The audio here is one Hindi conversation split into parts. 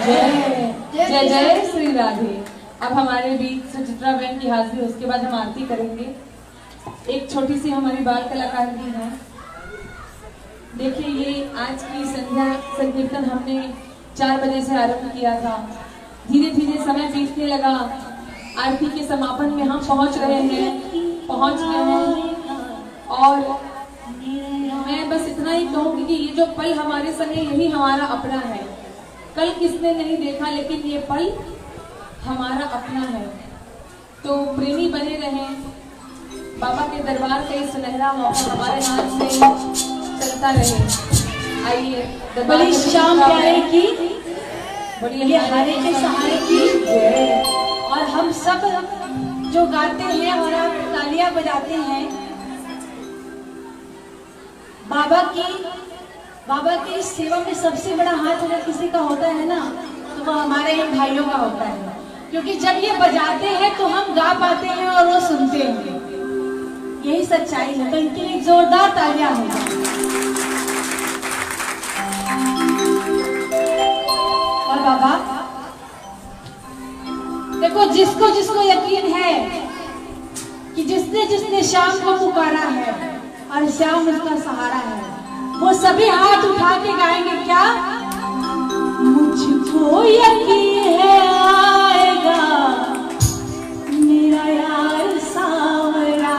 जय जय जय श्री राधे। अब हमारे बीच सुचित्रा बहन की हाजिरी, उसके बाद हम आरती करेंगे। एक छोटी सी हमारी बाल कलाकार भी है। देखिए, ये आज की संध्या संकीर्तन हमने 4 बजे से आरंभ किया था। धीरे धीरे समय बीतने लगा। आरती के समापन में हम पहुंच गए हैं और मैं बस इतना ही कहूंगी कि ये जो पल हमारे संग है, यही हमारा अपना है। कल किसने नहीं देखा, लेकिन ये पल हमारा अपना है। तो प्रेमी बने रहें। बाबा के दरबार का ये सुनहरा मौका हमारे हाथ से चलता रहे। आइए, बड़ी शाम प्यारे की, ये हारे के सहारे की, और हम सब जो गाते हैं और आप तालियां बजाते हैं, बाबा की सेवा में सबसे बड़ा हाथ अगर किसी का होता है ना, तो वो हमारे इन भाइयों का होता है। क्योंकि जब ये बजाते हैं तो हम गा पाते हैं और वो सुनते हैं। यही सच्चाई है। तो इनके लिए जोरदार तालियां होगा। और बाबा देखो, जिसको जिसको यकीन है कि जिसने शाम को पुकारा है और शाम उसका सहारा है, वो सभी हाथ उठा के गाएंगे क्या? मुझको यकीन है आएगा मेरा यार सांवरा।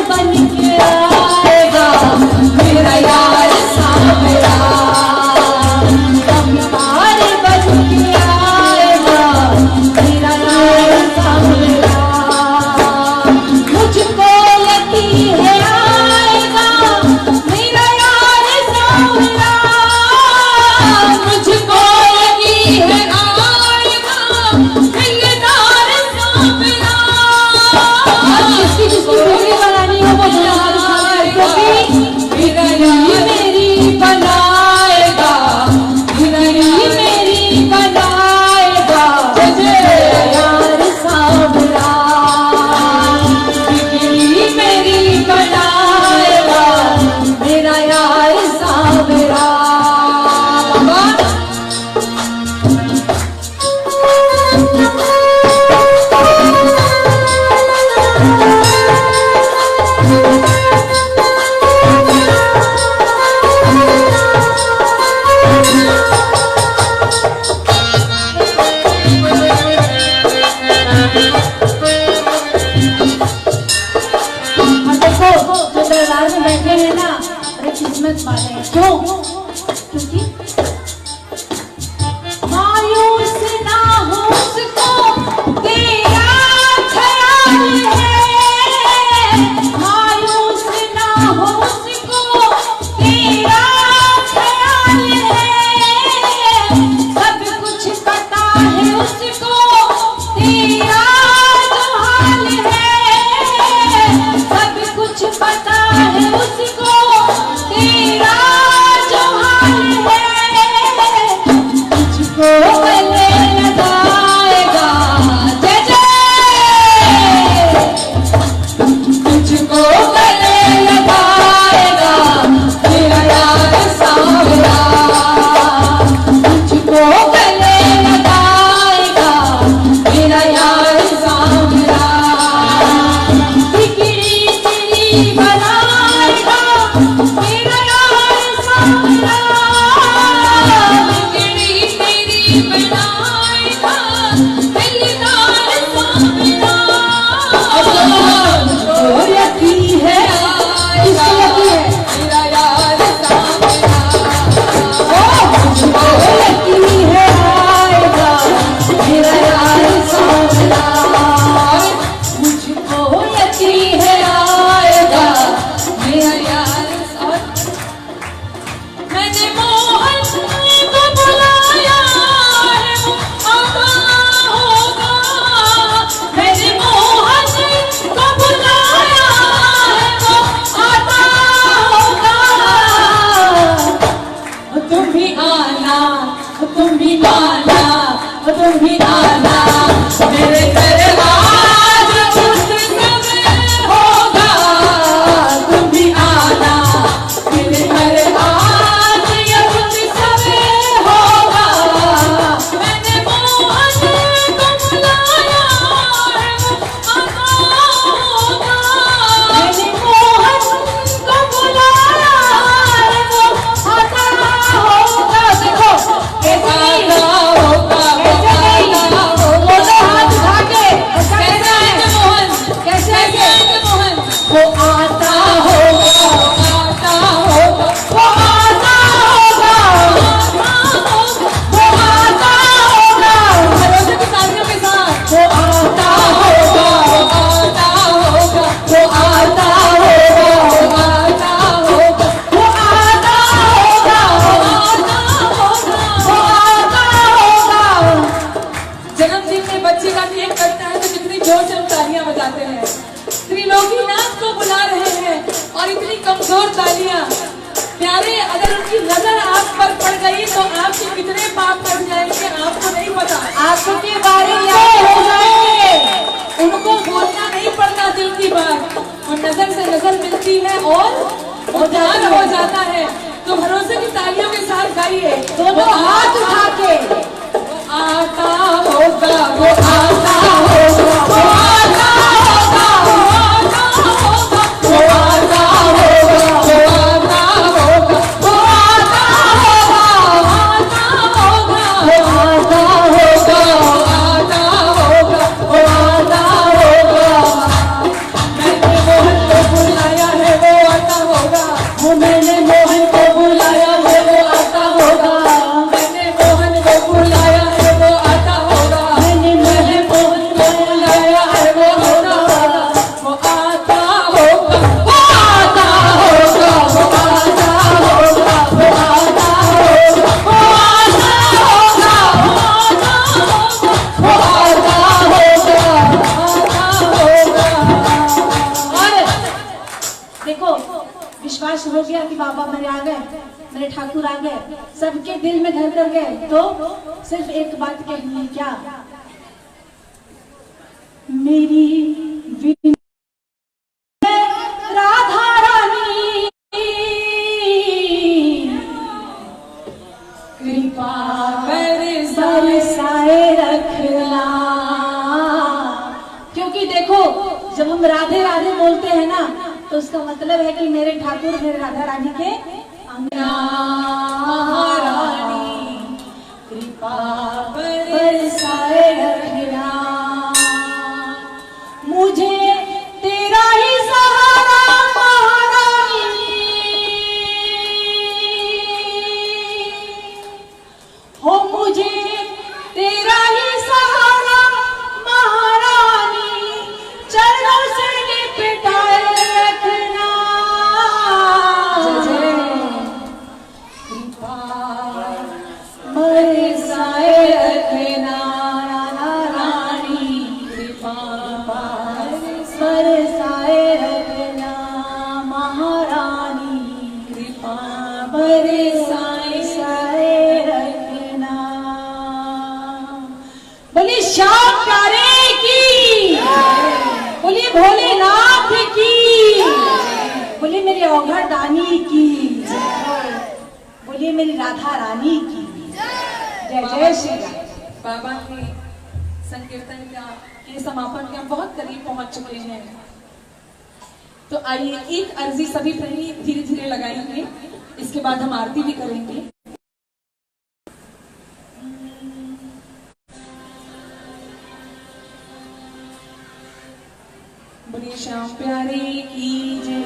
बन के आएगा मेरा यार सावरा, अवतार बन के आएगा मेरा यार सावरा। मुझको यकीन है आएगा मेरा यार सावरा, मुझको यकीन है आएगा दिलदार सावरा। जिसकी वीडियो बनानी हो वो मेरी बनाएगा, मेरी बनाएगा यार सावरा, मेरी बनाएगा मेरा यार सावरा। दरबार में बैठे हैं ना, अरे किस्मत वाले हैं। क्यों? क्योंकि मायूस ना हो उसको तेरा ख्याल है, मायूस ना हो उसको तेरा ख्याल है, सब कुछ पता है उसको तेरा जो हाल है, सब कुछ पता है उसको तेरा जो हाल है। तुझको गले लगाएगा जय जय, तुझको गले लगाएगा मेरा यार सावरा, तुझको गले लगाएगा मेरा यार सावरा। बिगड़ी तेरी बनाएगा मेरा यार सावरा, बिगड़ी तेरी बनाएगा दिलदार सावरा। मुझको यकीन है, किसको यकीन है मेरा यार सावरा, मुझको यकीन है आएगा मेरा यार सावरा, मुझको यकीन है आएगा मेरा यार सावरा। मैंने मोहन को बुलाया है वो आता होगा, मैंने मोहन को बुलाया है वो आता होगा। तुम भी आना, तुम भी आना, तुम भी आना मेरे घर आज उस समय होगा, तुम भी आना मेरे घर आज ये उस समय होगा। मैंने मोहन को बुलाया है वो आता होगा, मैंने मोहन को बुलाया है वो आता होगा। देखो कैसे नहीं होगा, कैसे नहीं बोलो हाथ उठा के, कैसे आएंगे मोहन, कैसे आएंगे मोहन, वो आता होगा, आता होगा, वो आता होगा, वो आता होगा, भरोसे की तालियों के साथ वो आता होगा, वो आता होगा, वो आता होगा, वो आता होगा, वो आता होगा, वो आता होगा। जन्मदिन में बच्चे का केक कटता है तो कितनी जोर से हम तालियां बजाते हैं। त्रिलोकीनाथ को बुला रहे हैं और इतनी कमजोर तालियां। प्यारे, अगर उनकी नजर आप पर पड़ गई तो आपके कितने पाप कट जाएंगे आपको नहीं पता, आपके बारे में हो जाएंगे। उनको बोलना नहीं पड़ता दिल की बात, और नजर से नजर मिलती है और उधार हो जाता है। तो भरोसे की तालियों के साथ गाइए, दोनों हाथ उठा के। वो आता होगा, वो आता होगा, वो आता होगा, वो आता होगा, वो आता होगा, वो आता होगा, वो आता होगा, वो आता होगा, वो आता होगा, वो आता बाबा मेरे आ गए, मेरे ठाकुर आ गए, सबके दिल में घर कर गए, तो सिर्फ एक बात कहनी है, क्या? मेरी राधा रानी कृपा बरसाए रखना। क्योंकि देखो, जब हम राधे राधे बोलते हैं ना, तो उसका मतलब है कि मेरे ठाकुर मेरे राधा रानी के महारानी कृपा बरसाए रखना। मुझे तेरा ही सहारा महारानी, हो मुझे तेरा ही सहारा महारानी, चरणों से लिपटाए रखना। कृपा बरसाए रखना रानी, कृपा बरसाए रखना महारानी, कृपा बरसाए रखना। बोलिए श्याम प्यारे की, बोलिए भोलेनाथ की, बोलिए मेरी औघड़ दानी की, बोलिए मेरी राधा रानी की जय जय श्री राम। बाबा के संकीर्तन का ये समापन के हम बहुत करीब पहुंच चुके हैं, तो आइए एक अर्जी सभी प्रेमी धीरे धीरे लगाएंगे, इसके बाद हम आरती भी करेंगे। बोलिए श्याम प्यारे की जय।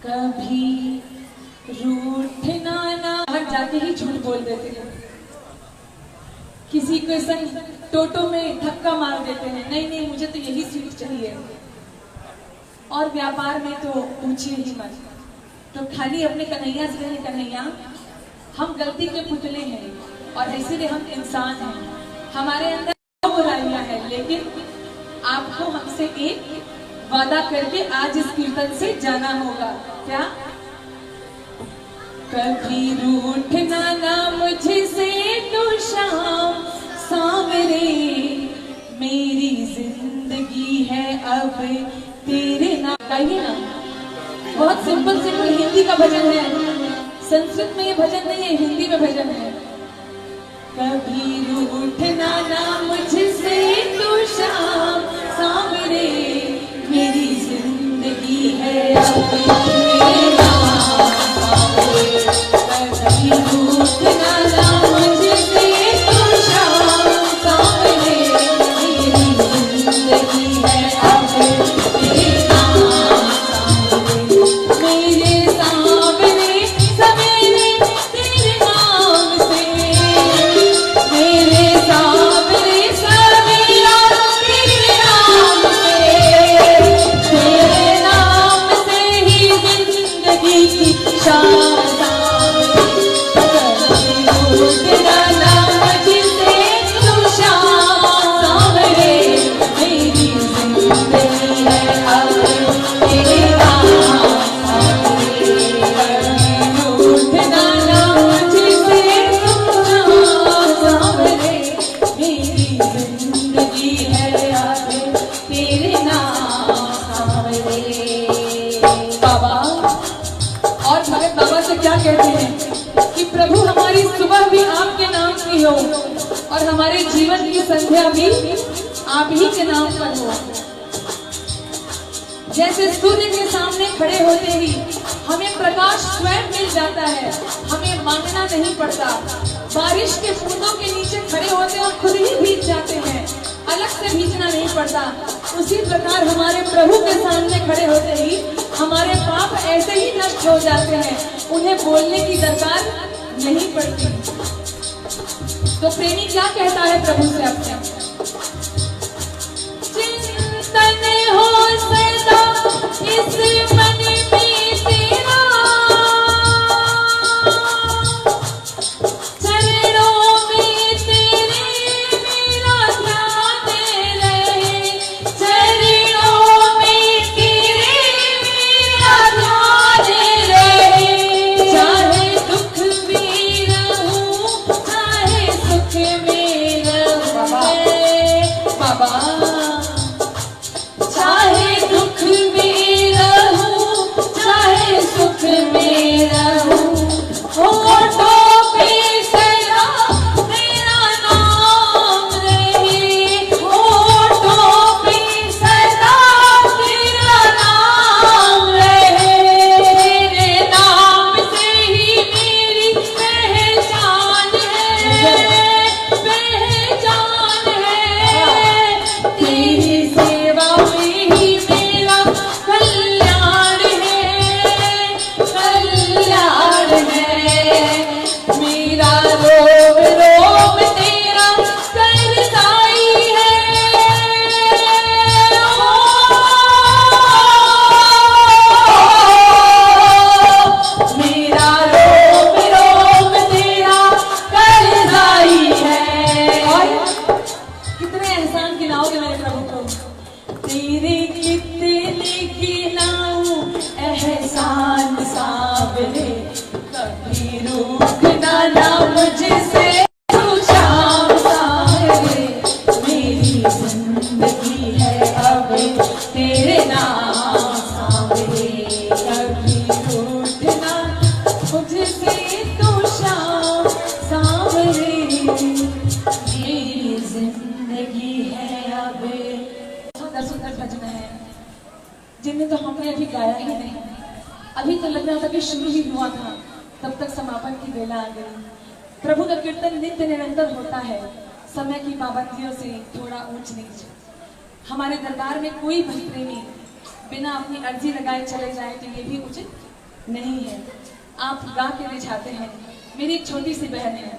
कभी रूठना ना, हट जाके ही झूठ बोल देते हैं, किसी के संग टोटो में धक्का मार देते हैं, नहीं नहीं मुझे तो यही सीट चाहिए, और व्यापार में तो पूछिए ही मत। तो खाली अपने कन्हैया से कहें, कन्हैया हम गलती के पुतले हैं और इसीलिए हम इंसान हैं, हमारे अंदर बुराइयां हैं, लेकिन आपको हमसे एक वादा करके आज इस कीर्तन से जाना होगा। क्या? कभी रूठना ना मुझसे तू शाम सांवरे, मेरी जिंदगी है अब तेरे नाम। गाइए ना, बहुत सिंपल सिंपल हिंदी का भजन है, संस्कृत में ये भजन नहीं है, हिंदी में भजन है। कभी रूठना ना मुझसे तू शाम सांवरे, मेरी जिंदगी है अब तेरे नाम सांवरे। कभी रूठना ना मुझसे तू शाम सांवरे, मेरी जिंदगी है अब तेरे नाम सांवरे। मेरे सांवरे सवेरे तेरे नाम से, मेरे सांवरे सवेरा तेरे नाम से, तेरे नाम से ही जिंदगी की शाम सांवरे। कभी रूठना ना मुझसे तू शाम सांवरे, मेरी जिंदगी है अब तेरे नाम सांवरे। कभी रूठना ना मुझसे तू शाम सांवरे, मेरी जिंदगी है अब तेरे नाम सांवरे। बाबा और भगत बाबा से क्या कहते हैं कि प्रभु हमारी सुबह भी आपके नाम की हो और हमारे जीवन की संध्या भी आप ही के नाम पर हो। जैसे सूर्य के सामने खड़े होते ही हमें प्रकाश स्वयं मिल जाता है, हमें मांगना नहीं पड़ता। बारिश के बूंदों के नीचे खड़े होते और खुद ही भीग जाते हैं, अलग से भीगना नहीं पड़ता। उसी प्रकार हमारे प्रभु के सामने खड़े होते ही हमारे पाप ऐसे ही नष्ट हो जाते हैं, उन्हें बोलने की दरकार नहीं पड़ती। तो प्रेमी क्या कहता है प्रभु से अपने? चिंतन हो सदा इस मन में तेरा, चरणों में तेरे मेरा ध्यान रहे, चरणों रूठना ना मुझसे तू शाम सावरे, मेरी जिंदगी है अब तेरे नाम सावरे। कभी रूठना मुझसे तू शाम सावरे, मेरी जिंदगी है अब। सुंदर सुंदर भजन है जिन्हें तो हमने अभी गाया ही नहीं। अभी तो लग रहा था कि शुरू ही हुआ था, तब तक समापन की बेला आ गई। प्रभु का कीर्तन नित्य निरंतर होता है, समय की पाबंदियों से थोड़ा ऊंच नीच। हमारे दरबार में कोई भक्त प्रेमी बिना अपनी अर्जी लगाए चले जाए तो ये भी उचित नहीं है। आप गा के रिझाते हैं। मेरी एक छोटी सी बहन है,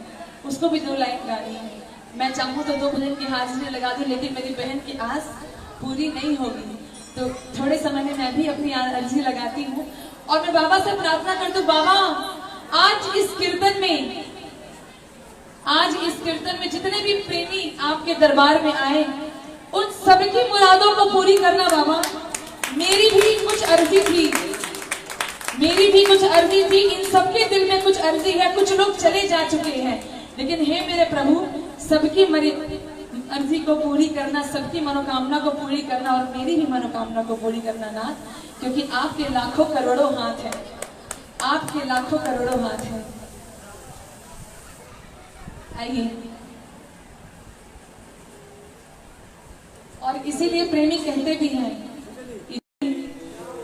उसको भी 2 लाइन गानी है। मैं चाहूँ तो 2 भजन की हाजिरी लगा दूं, लेकिन मेरी बहन की आस पूरी नहीं होगी, तो थोड़े समय में मैं भी अपनी अर्जी लगाती हूँ और मैं बाबा से प्रार्थना करती हूँ, बाबा आज इस कीर्तन में जितने भी प्रेमी आपके दरबार में आए, उन सबकी मुरादों को पूरी करना बाबा। मेरी भी कुछ अर्जी थी, इन सबके दिल में कुछ अर्जी है। कुछ लोग चले जा चुके हैं, लेकिन हे मेरे प्रभु, सबकी अर्जी को पूरी करना, सबकी मनोकामना को पूरी करना और मेरी भी मनोकामना को पूरी करना नाथ, क्योंकि आपके लाखों करोड़ों हाथ हैं, आपके लाखों करोड़ों हाथ हैं। आइए, और इसीलिए प्रेमी कहते भी हैं,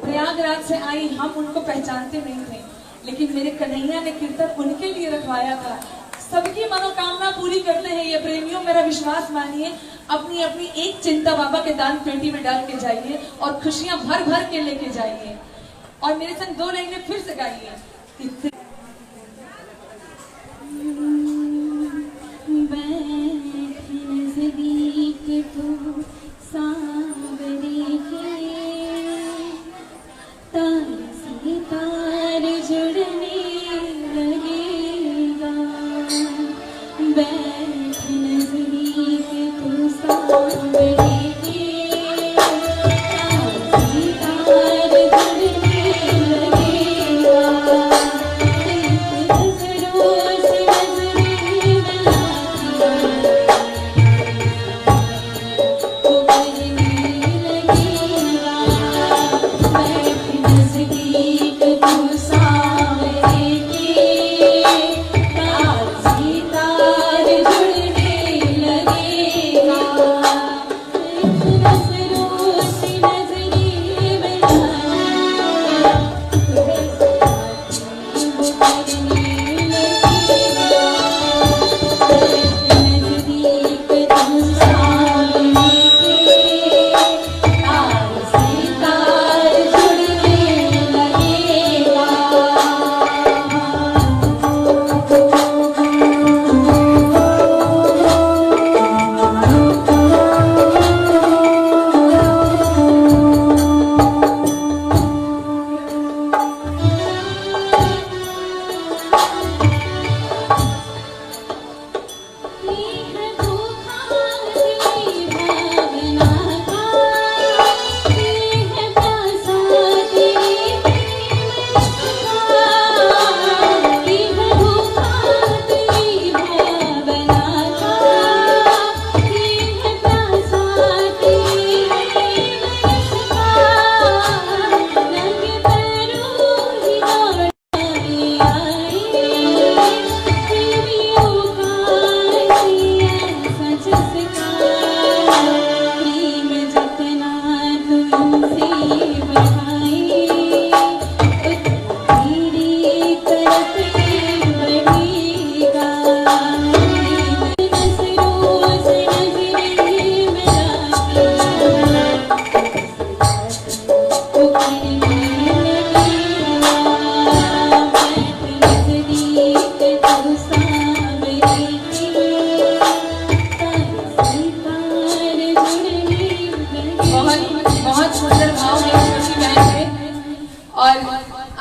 प्रयागराज से आई, हम उनको पहचानते नहीं थे, लेकिन मेरे कन्हैया ने कीर्तन उनके लिए रखवाया था। सबकी मनोकामना पूरी करते हैं ये प्रेमियों, मेरा विश्वास मानिए। अपनी अपनी एक चिंता बाबा के दान पेटी में डाल के जाइए और खुशियां भर भर के लेके जाइए। और मेरे संग 2 लाइनें फिर से गाइए।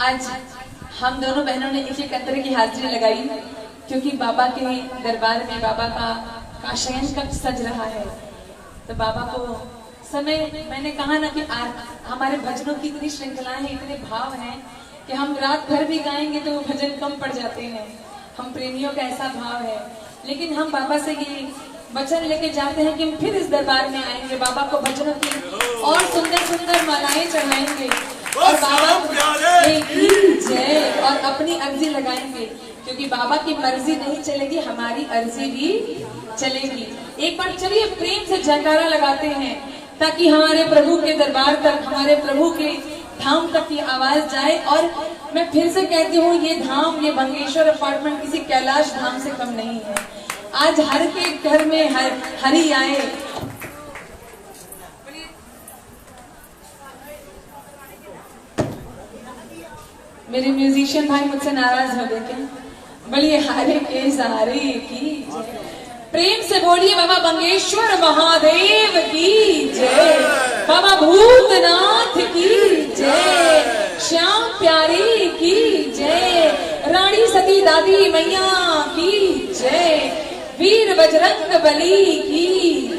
आज हम दोनों बहनों ने एक अंतर की हाजिरी लगाई, क्योंकि बाबा के दरबार में बाबा का शयन कक्ष सज रहा है। तो बाबा को समय, मैंने कहा ना कि हमारे भजनों की इतनी श्रृंखलाएं हैं, इतने भाव हैं कि हम रात भर भी गाएंगे तो वो भजन कम पड़ जाते हैं। हम प्रेमियों का ऐसा भाव है। लेकिन हम बाबा से ये वचन लेके जाते हैं कि हम फिर इस दरबार में आएंगे, बाबा को भजनों की और सुंदर सुंदर मालाएं चढ़ाएंगे और बाबा की जय और अपनी अर्जी लगाएंगे, क्योंकि बाबा की मर्जी नहीं चलेगी, हमारी अर्जी भी चलेगी। एक बार चलिए प्रेम से जयकारा लगाते हैं ताकि हमारे प्रभु के दरबार तक, हमारे प्रभु के धाम तक की आवाज जाए। और मैं फिर से कहती हूँ, ये धाम, ये बंगेश्वर अपार्टमेंट किसी कैलाश धाम से कम नहीं है। आज हर के घर में हरि आए। मेरे म्यूजिशियन भाई मुझसे नाराज हो गए क्या? बोलिए हरे के सारे की जय। प्रेम से बोलिए बाबा बंगेश्वर महादेव की जय, बाबा भूतनाथ की जय, श्याम प्यारी की जय, रानी सती दादी मैया की जय, वीर बजरंग बली की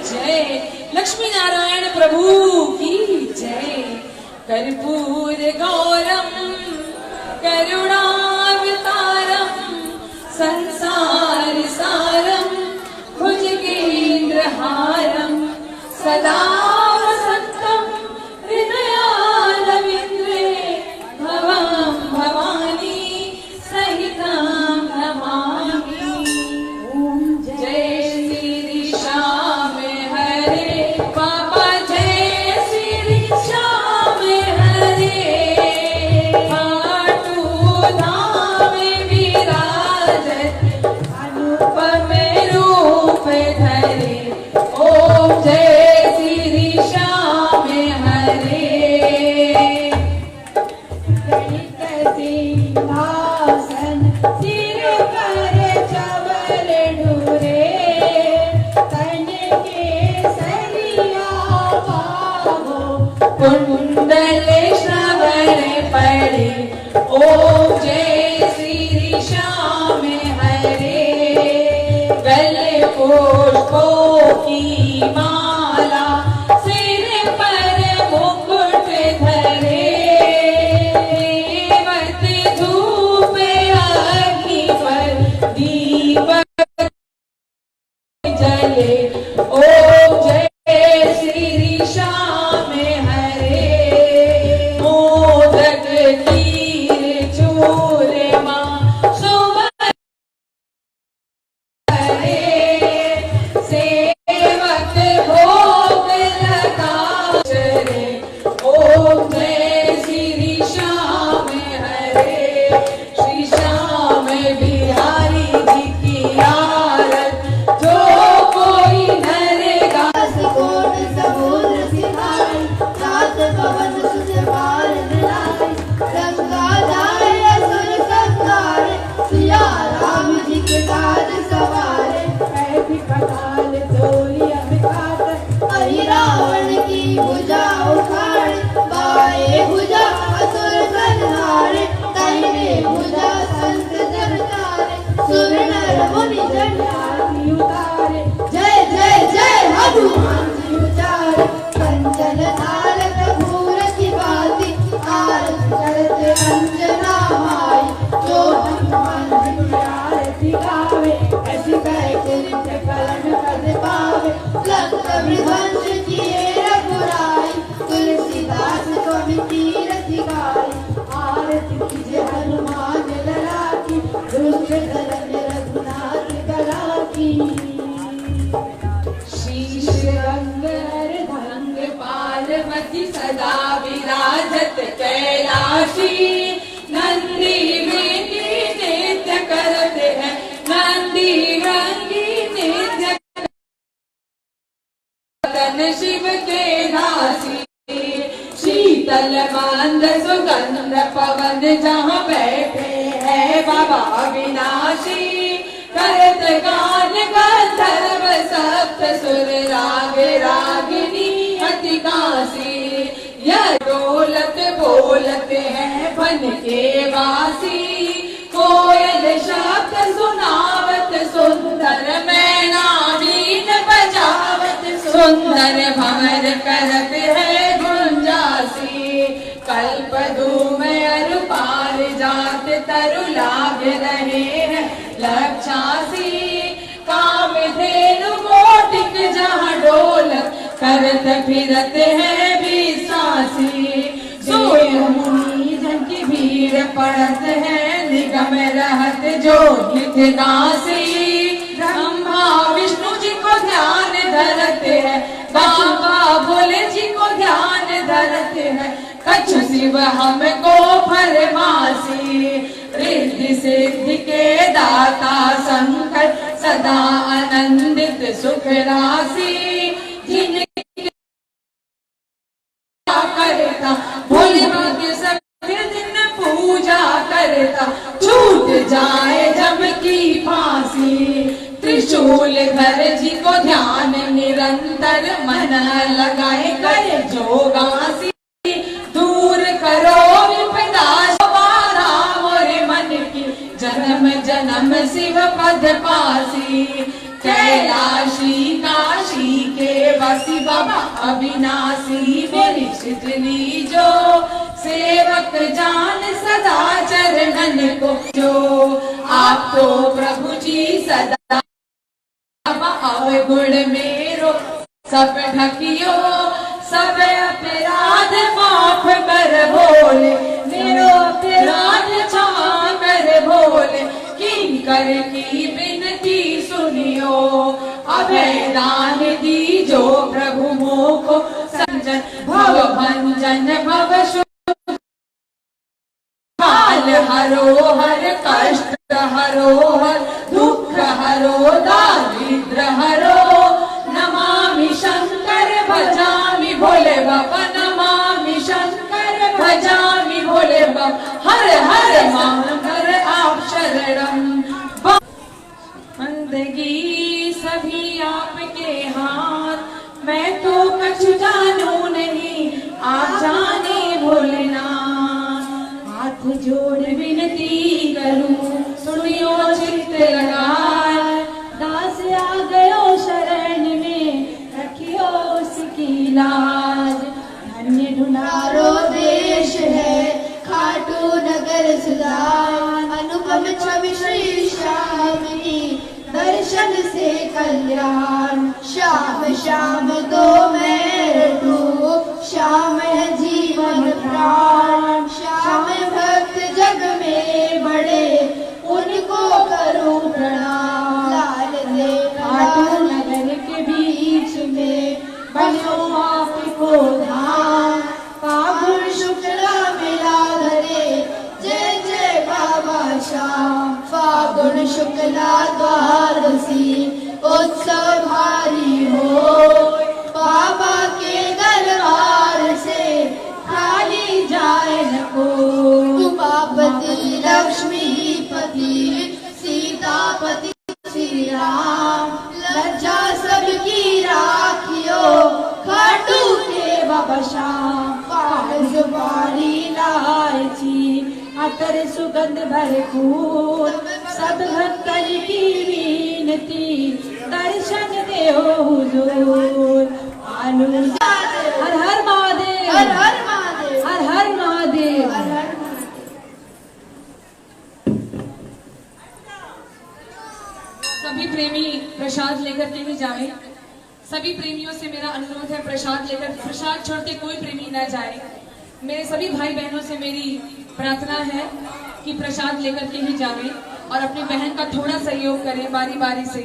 जय, लक्ष्मी नारायण प्रभु की जय। कर्पूर गौरम करुणावतारम संसार सारम भुजगेन्द्रहारम सदा वसंतम हृदयारविंद्रे भवं भवानी सहितं नमामि। ओम जय श्री श्याम हरे बाबा, जय श्री श्याम हरे, खाटू धाम विराजत अनुपम रूप धरे। ओम जय श्री श्याम हरे। सिंहासन सिर पर चवर ढूरे, तन के सरिया पावो कुंडल श्रवण पड़े। ओम जय श्री श्याम हरे। गले पुष्पों की माला सिर पर मुकुट धरे, देवत धूप अग्नि पर दीपक जले। ओम जय श्री श्याम हरे। मोदक खीर चूरमा सुमन हरे, सेवक भोग लगा चरे। ओम जय श्री श्याम हरे। श्री श्याम बिहारी जी की आरत जो कोई नरेगा। कोट समुद्र सिखाई, सात पवन सुझ पार दिलाई, गंगा जाए असुर संहारे, सिया राम जी के काज सवारे, ऐसी पताल तोरी अभिघात, हरि रावण की भुजा उखाड़े, बाएं भुजा असुर संहारे, दाहिने भुजा संत जन तारे, सुर नर मुनि जन आरती उतारे। जय जय जय हनुमान जी उचारे, कंचन थाल कपूर की बाती, आरती करते अंजना माई, जो हनुमान जी की आरती गावे, ऐसी कैसे कलन कर पावे। लंक विध्वंस किए रघुराई, तुलसीदास को भी तीरथ गाई, आरती कीजिए हनुमान लला की, दुष्ट धर्म रघुनाथ कला की। शीश रंग हर धंग पार्वती सदा विराजत कैलाशी, नंदी वेदी नृत्य करते हैं, नंदी रंगी नृत्य तन शिव के दासी। शीतल मंद सुगंध पवन जहाँ बैठे हैं बाबा अविनाशी, करत गान गंधर्व सप्त सुर राग रागिनी अति काशी। यह डोलत बोलते हैं बन के वासी, कोयल शब्द सुनावत सुंदर मैना बीन बजावत, सुंदर भंवर करत है गुंजासी। कल्पधूम अरु पार जात तरु लाग रहे हैं, पचासी, काम धेनु कोटिक जहाँ डोल, करत फिरत है विश्वासी। सोय मुनि जन की भीड़ पड़त है, निगम रहत जो नित गासी। ब्रह्मा विष्णु जी को ध्यान धरते हैं, बाबा भोले जी को ध्यान धरते हैं। कछु शिव हमको फरमासी, रिद्धि सिद्धि के दाता शंकर, सदा आनंदित सुख राशि। जिनकी करता भोले बाबा सभी दिन पूजा करता, छूट जाए जम की फांसी। त्रिशूल धर जी को ध्यान निरंतर, मन लगाए करे जोगासी। दूर करो विपदा सवारा, मोरे मन की जन्म जन्म शिव पद पासी। कैलाशी काशी के वासी बाबा अविनाशी, मेरी शिजनी जो सेवक जान सदा चरणन को। जो आपको प्रभु जी सदा अवगुण मेरो सब ढकियो, सब अपराध माफ कर भोले, मेरो अपराध क्षमा कर भोले। किंकर की विनती सुनियो, अभय दान दीजो प्रभु मोको। संजन भव भंजन भव शुभ, काल हरो हर कष्ट हरो हर, दुख हरो दारिद्र हरो। नमामि शंकर भजामि भोले बाबा, नमामि शंकर भजामि भोले बाबा। हर हर महाकर आप शरणम। बंदगी सभी आपके हाथ, मैं तो कछु जानू नहीं, आप जाने भोलेनाथ। हाथ जोड़ विनती करूं, सुनियो चित्त लगाए। दास आ गयो शरण में, रखियो उसकी लाज। धन्य ढूंढारो देश है खाटू नगर सुधार, अनुपम छवि श्री श्याम की दर्शन से कल्याण। श्याम श्याम दो मैं रूप, श्याम है जीवन प्राण। श्याम भक्त जग में बड़े, उनको करूं प्रणाम। लाल दे खाटू नगर के बीच में, बनो आपको धाम। फागुन शुक्ला मेला धरे, जय जय बाबा श्याम। फागुन शुक्ला द्वादशी, उत्सव भारी हो। बाबा के दरबार से खाली जाए न को। उमापति लक्ष्मीपति सीतापति श्री राम, लज्जा सबकी राखियो खाटू के बाबा श्याम। कागज बारी इलायची, अतर सुगंध भरपूर, सब भक्तन की विनती, दर्शन देहो हुजूर। आलू हर हर महादेव, हर हर महादेव, हर हर महादेव, हर हर। सभी प्रेमी प्रसाद लेकर के ही जाए। सभी प्रेमियों से मेरा अनुरोध है, प्रसाद लेकर, प्रसाद छोड़ते कोई प्रेमी न जाए। मेरे सभी भाई बहनों से मेरी प्रार्थना है कि प्रसाद लेकर के ही जावे और अपनी बहन का थोड़ा सहयोग करें बारी बारी से।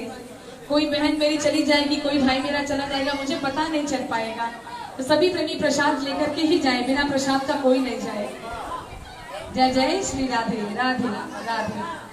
कोई बहन मेरी चली जाएगी, कोई भाई मेरा चला जाएगा, मुझे पता नहीं चल पाएगा। तो सभी प्रेमी प्रसाद लेकर के ही जाए, बिना प्रसाद का कोई नहीं जाए। जय जय श्री राधे राधे राधे।